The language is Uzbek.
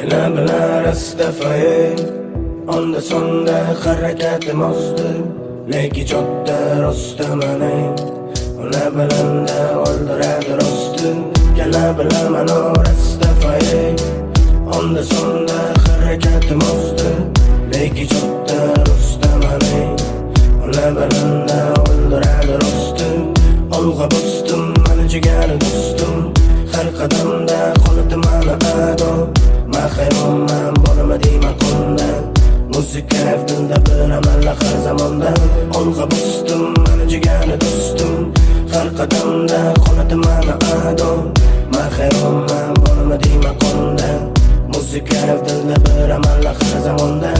Yana bilar astafay onda sonda harakatim ozdi, lekin jotda rostamanay ona bilanda o'ldiradi rosti. Yana bilaman astafay onda sonda harakatim ozdi, lekin jotda rostamanay ona bilanda o'ldiradi rosti. Olg'a bosdim mani jigari do'stim, har qadamda qoladi mana ado. Mahayronman borma deyman qonda, muzika dilda biraman har zamonda. Olg'a bosdim mani jigari do'stim, har qadamda qoladi mana ado. Mahayronman borma deyman qonda, muzika dilda biraman har zamonda.